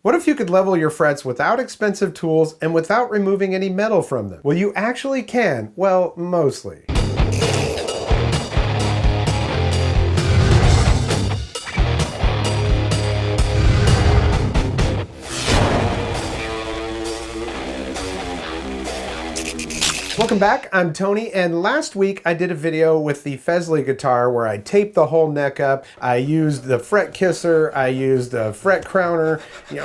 What if you could level your frets without expensive tools and without removing any metal from them? Well, you actually can. Well, mostly. Welcome back, I'm Tony, and last week I did a video with the Fesley guitar where I taped the whole neck up. I used the fret kisser, I used a fret crowner.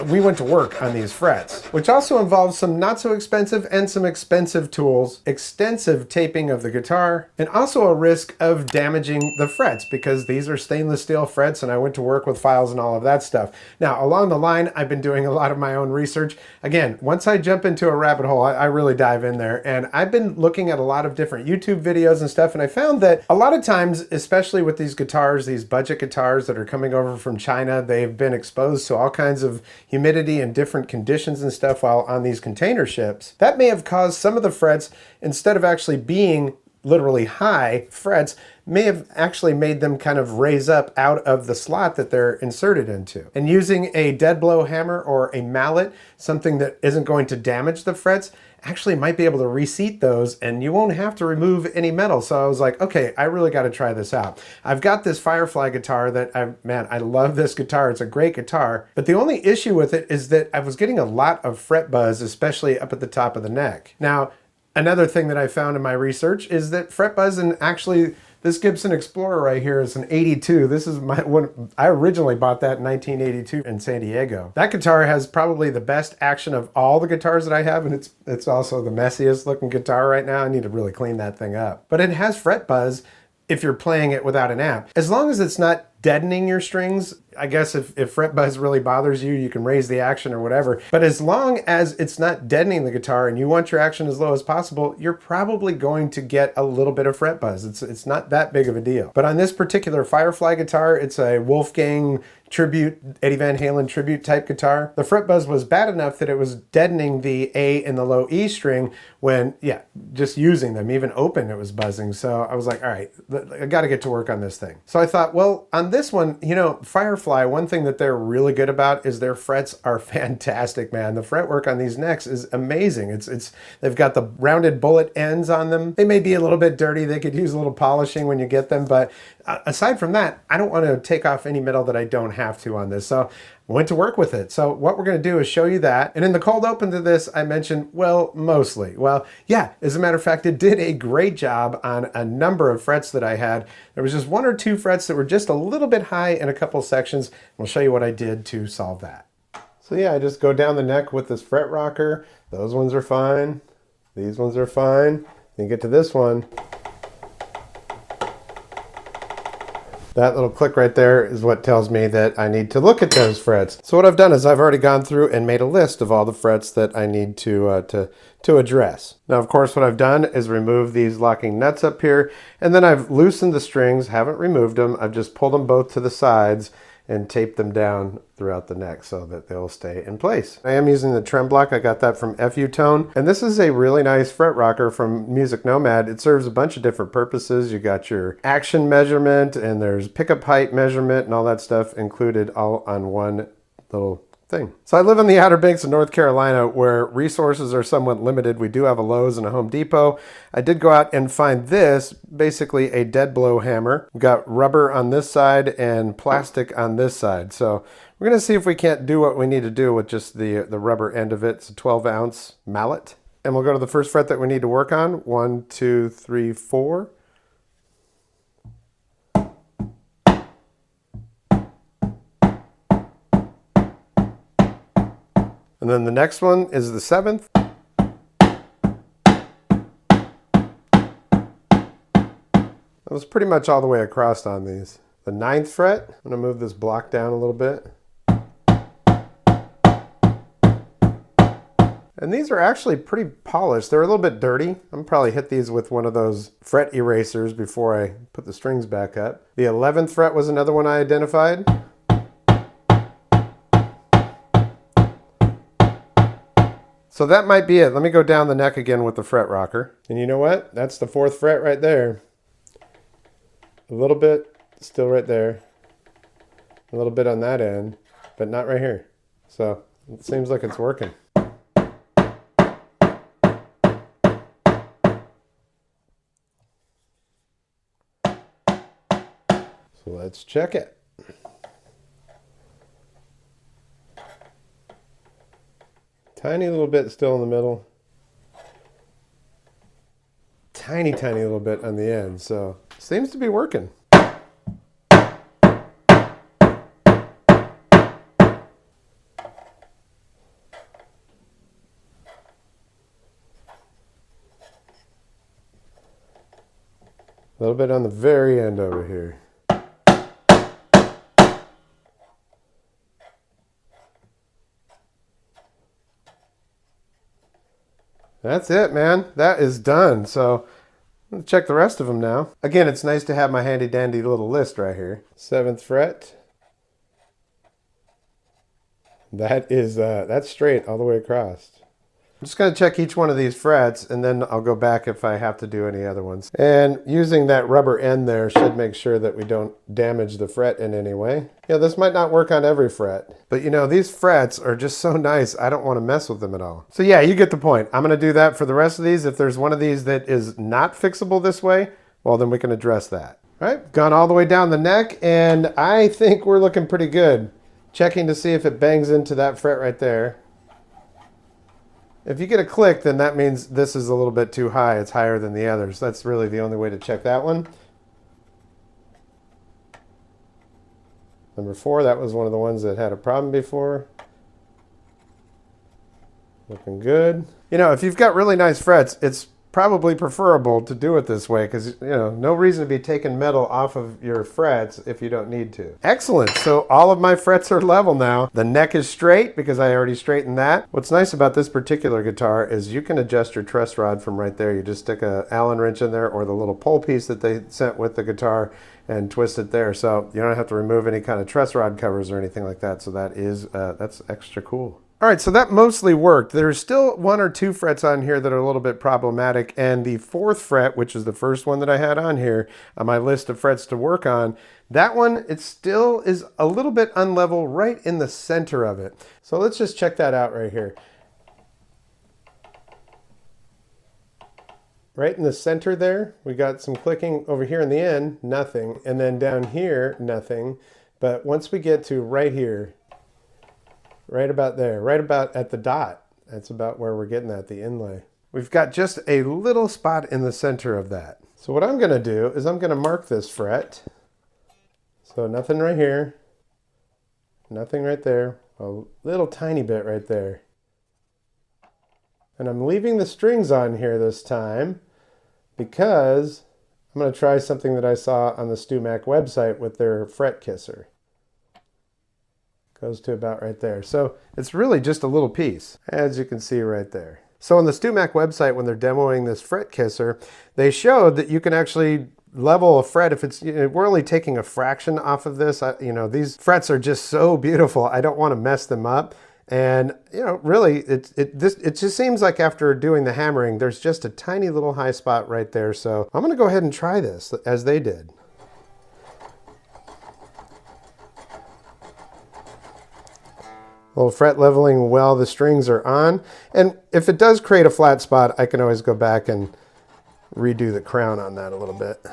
We went to work on these frets, which also involves some not so expensive and some expensive tools, extensive taping of the guitar, and also a risk of damaging the frets because these are stainless steel frets and I went to work with files and all of that stuff. Now, along the line, I've been doing a lot of my own research. Again, once I jump into a rabbit hole, I really dive in there, and I've been looking at a lot of different YouTube videos and stuff, and I found that a lot of times, especially with these guitars, these budget guitars that are coming over from China, they've been exposed to all kinds of humidity and different conditions and stuff while on these container ships. That may have caused some of the frets, instead of actually being literally high frets, may have actually made them kind of raise up out of the slot that they're inserted into. And using a dead blow hammer or a mallet, something that isn't going to damage the frets, actually might be able to reseat those and you won't have to remove any metal. So I was like, okay, I really got to try this out. I've got this Firefly guitar that I love this guitar. It's a great guitar, but the only issue with it is that I was getting a lot of fret buzz, especially up at the top of the neck. Now, another thing that I found in my research is that fret buzz, and actually this Gibson Explorer right here is an 82. This is my one. I originally bought that in 1982 in San Diego. That guitar has probably the best action of all the guitars that I have, and it's also the messiest looking guitar right now. I need to really clean that thing up. But it has fret buzz if you're playing it without an amp. As long as it's not deadening your strings, I guess if fret buzz really bothers you, you can raise the action or whatever. But as long as it's not deadening the guitar and you want your action as low as possible, you're probably going to get a little bit of fret buzz. It's not that big of a deal. But on this particular Firefly guitar, it's a Wolfgang tribute, Eddie Van Halen tribute type guitar. The fret buzz was bad enough that it was deadening the A and the low E string when, just using them, even open, it was buzzing. So I was like, all right, I got to get to work on this thing. So I thought, well, on this one, Firefly, one thing that they're really good about is their frets are fantastic, man. The fretwork on these necks is amazing. They've got the rounded bullet ends on them. They may be a little bit dirty. They could use a little polishing when you get them, but aside from that, I don't want to take off any metal that I don't have to on this. So I went to work with it. So what we're going to do is show you that. And in the cold open to this, I mentioned, well, mostly. Well, yeah, as a matter of fact, it did a great job on a number of frets that I had. There was just one or two frets that were just a little bit high in a couple sections. We'll show you what I did to solve that. So yeah, I just go down the neck with this fret rocker. Those ones are fine. These ones are fine. Then you get to this one. That little click right there is what tells me that I need to look at those frets. So what I've done is I've already gone through and made a list of all the frets that I need to address. Now, of course, what I've done is remove these locking nuts up here, and then I've loosened the strings, haven't removed them. I've just pulled them both to the sides and tape them down throughout the neck so that they'll stay in place. I am using the trem block. I got that from FU Tone, and this is a really nice fret rocker from Music Nomad. It serves a bunch of different purposes. You got your action measurement, and there's pickup height measurement and all that stuff included all on one little thing. So I live in the Outer Banks of North Carolina where resources are somewhat limited. We do have a Lowe's and a Home Depot. I did go out and find this, basically a dead blow hammer. We've got rubber on this side and plastic on this side. So we're going to see if we can't do what we need to do with just the rubber end of it. It's a 12-ounce mallet. And we'll go to the first fret that we need to work on. 1, 2, 3, 4. And then the next one is the 7th. That was pretty much all the way across on these. The 9th fret, I'm going to move this block down a little bit. And these are actually pretty polished. They're a little bit dirty. I'm probably hit these with one of those fret erasers before I put the strings back up. The 11th fret was another one I identified. So that might be it. Let me go down the neck again with the fret rocker. And you know what? That's the 4th fret right there. A little bit still right there. A little bit on that end, but not right here. So It seems like it's working. So let's check it. Tiny little bit still in the middle. Tiny little bit on the end. So seems to be working. A little bit on the very end over here. That's it, man. That is done. So let's check the rest of them now. Again, it's nice to have my handy dandy little list right here. 7th fret. That is that's straight all the way across. I'm just going to check each one of these frets, and then I'll go back if I have to do any other ones. And using that rubber end there should make sure that we don't damage the fret in any way. Yeah, this might not work on every fret, but you know, these frets are just so nice, I don't want to mess with them at all. So yeah, you get the point. I'm going to do that for the rest of these. If there's one of these that is not fixable this way, well, then we can address that. All right, gone all the way down the neck, and I think we're looking pretty good. Checking to see if it bangs into that fret right there. If you get a click, then that means this is a little bit too high. It's higher than the others. That's really the only way to check that one. Number 4, that was one of the ones that had a problem before. Looking good. You know, if you've got really nice frets, it's probably preferable to do it this way because, you know, no reason to be taking metal off of your frets if you don't need to. Excellent. So all of my frets are level now. The neck is straight because I already straightened that. What's nice about this particular guitar is you can adjust your truss rod from right there. You just stick a Allen wrench in there or the little pole piece that they sent with the guitar and twist it there. So you don't have to remove any kind of truss rod covers or anything like that. So that is, that's extra cool. All right, so that mostly worked. There's still 1 or 2 frets on here that are a little bit problematic, and the 4th fret, which is the first one that I had on here on my list of frets to work on, that one, it still is a little bit unlevel right in the center of it. So let's just check that out right here. Right in the center there, we got some clicking over here in the end, nothing, and then down here, nothing. But once we get to right here, right about there, right about at the dot. That's about where we're getting at, the inlay. We've got just a little spot in the center of that. So what I'm gonna do is I'm gonna mark this fret. So nothing right here, nothing right there, a little tiny bit right there. And I'm leaving the strings on here this time because I'm gonna try something that I saw on the StewMac website with their fret kisser. Goes to about right there. So it's really just a little piece, as you can see right there. So on the StewMac website, when they're demoing this fret kisser, they showed that you can actually level a fret if it's, you know, we're only taking a fraction off of this. You know, these frets are just so beautiful. I don't want to mess them up. And, you know, really, it just seems like after doing the hammering, there's just a tiny little high spot right there. So I'm going to go ahead and try this as they did. Little fret leveling while the strings are on. And if it does create a flat spot, I can always go back and redo the crown on that a little bit.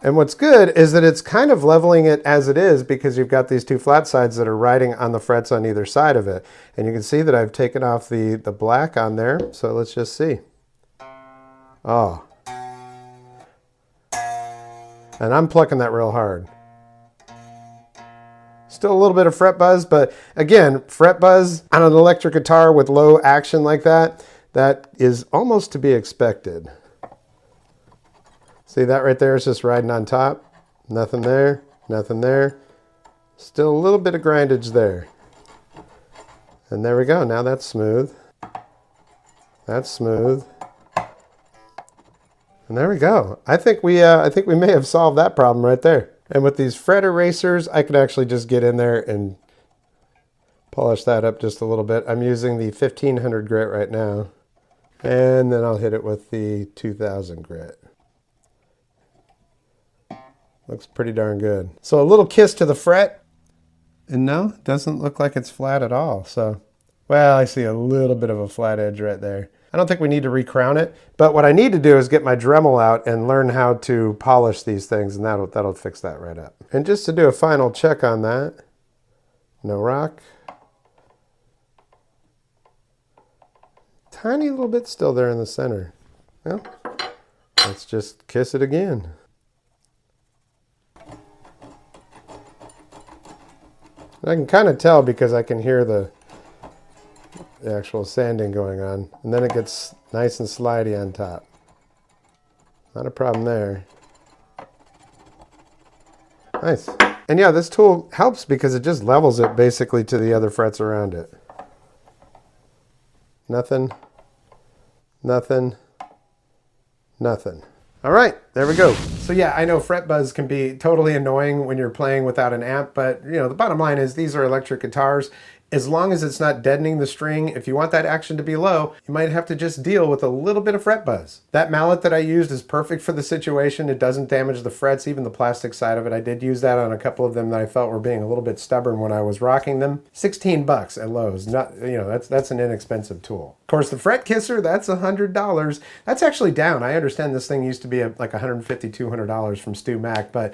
And what's good is that it's kind of leveling it as it is because you've got these 2 flat sides that are riding on the frets on either side of it. And you can see that I've taken off the black on there. So let's just see. Oh. And I'm plucking that real hard. Still a little bit of fret buzz, but again, fret buzz on an electric guitar with low action like that, that is almost to be expected. See that right there is just riding on top. Nothing there, nothing there. Still a little bit of grindage there. And there we go, now that's smooth. That's smooth. And there we go. I think we may have solved that problem right there. And with these fret erasers, I could actually just get in there and polish that up just a little bit. I'm using the 1500 grit right now. And then I'll hit it with the 2000 grit. Looks pretty darn good. So a little kiss to the fret. And no, it doesn't look like it's flat at all. So, well, I see a little bit of a flat edge right there. I don't think we need to recrown it, but what I need to do is get my Dremel out and learn how to polish these things, and that'll fix that right up. And just to do a final check on that, no rock. Tiny little bit still there in the center. Well, let's just kiss it again. And I can kind of tell because I can hear the actual sanding going on. And then it gets nice and slidey on top. Not a problem there. Nice. And yeah, this tool helps because it just levels it basically to the other frets around it. Nothing. Nothing. Nothing. All right, there we go. So yeah, I know fret buzz can be totally annoying when you're playing without an amp, but you know, the bottom line is these are electric guitars. As long as it's not deadening the string, if you want that action to be low, you might have to just deal with a little bit of fret buzz. That mallet that I used is perfect for the situation. It doesn't damage the frets, even the plastic side of it. I did use that on a couple of them that I felt were being a little bit stubborn when I was rocking them. 16 bucks at Lowe's. Not, you know, that's an inexpensive tool. Of course, the fret kisser, that's $100. That's actually down. I understand this thing used to be like $150, $200 from Stu Mac, but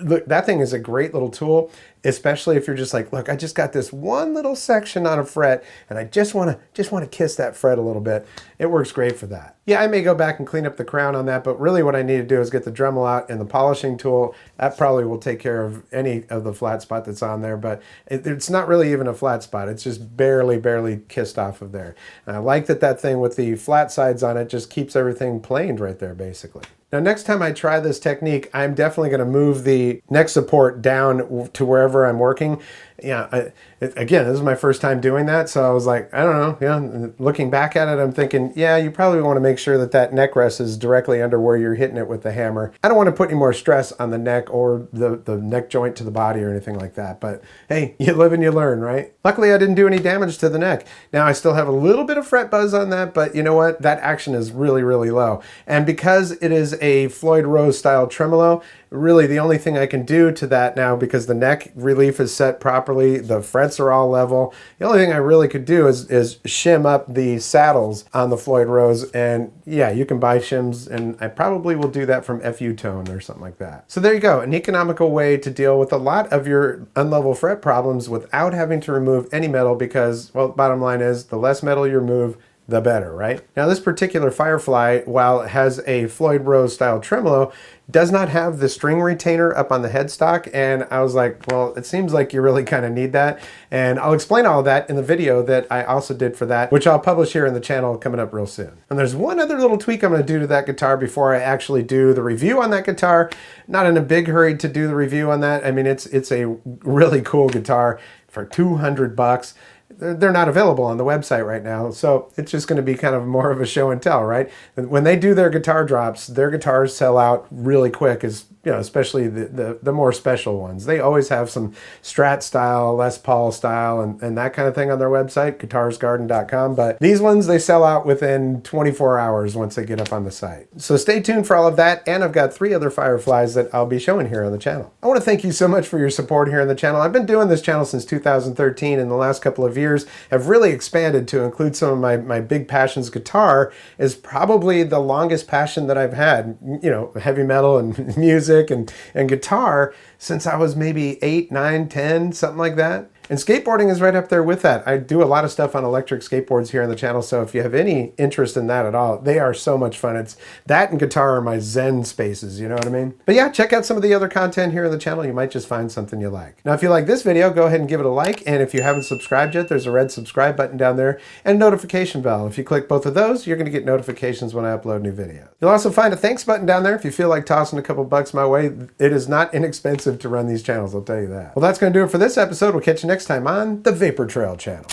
look, that thing is a great little tool, especially if you're just like, look, I just got this one little section on a fret and I just want to kiss that fret a little bit. It works great for that. Yeah, I may go back and clean up the crown on that, but really what I need to do is get the Dremel out and the polishing tool. That probably will take care of any of the flat spot that's on there, but it's not really even a flat spot. It's just barely kissed off of there. And I like that thing with the flat sides on it just keeps everything planed right there, basically. Now, next time I try this technique, I'm definitely going to move the neck support down to wherever I'm working. Yeah, again, this is my first time doing that, so I was like, I don't know. Yeah, looking back at it, I'm thinking, yeah, you probably want to make sure that neck rest is directly under where you're hitting it with the hammer. I don't want to put any more stress on the neck or the neck joint to the body or anything like that, but hey, you live and you learn, right? Luckily, I didn't do any damage to the neck. Now, I still have a little bit of fret buzz on that, but you know what? That action is really low. And because it is a Floyd Rose style tremolo, really the only thing I can do to that now, because the neck relief is set properly, the frets are all level, the only thing I really could do is shim up the saddles on the Floyd Rose. And yeah, you can buy shims, and I probably will do that from FU Tone or something like that. So there you go, an economical way to deal with a lot of your unlevel fret problems without having to remove any metal, because, well, bottom line is the less metal you remove, the better, right? Now, this particular Firefly, while it has a Floyd Rose style tremolo, does not have the string retainer up on the headstock, and I was like, well, it seems like you really kind of need that, and I'll explain all of that in the video that I also did for that, which I'll publish here in the channel coming up real soon. And there's one other little tweak I'm going to do to that guitar before I actually do the review on that guitar. Not in a big hurry to do the review on that. I mean, it's a really cool guitar for 200 bucks. They're not available on the website right now, so it's just going to be kind of more of a show and tell, right? When they do their guitar drops, their guitars sell out really quick, you know, especially the more special ones. They always have some Strat style, Les Paul style, and that kind of thing on their website, guitarsgarden.com. But these ones, they sell out within 24 hours once they get up on the site. So stay tuned for all of that, and I've got 3 other Fireflies that I'll be showing here on the channel. I want to thank you so much for your support here on the channel. I've been doing this channel since 2013, and the last couple of years have really expanded to include some of my big passions. Guitar is probably the longest passion that I've had, you know, heavy metal and music and guitar since I was maybe 8, 9, 10, something like that. And skateboarding is right up there with that. I do a lot of stuff on electric skateboards here on the channel, so if you have any interest in that at all, they are so much fun. It's that and guitar are my zen spaces, you know what I mean? But yeah, check out some of the other content here on the channel. You might just find something you like. Now, if you like this video, go ahead and give it a like, and if you haven't subscribed yet, there's a red subscribe button down there and a notification bell. If you click both of those, you're going to get notifications when I upload new videos. You'll also find a thanks button down there if you feel like tossing a couple bucks my way. It is not inexpensive to run these channels, I'll tell you that. Well, that's going to do it for this episode. We'll catch you next time on the Vapor Trail channel.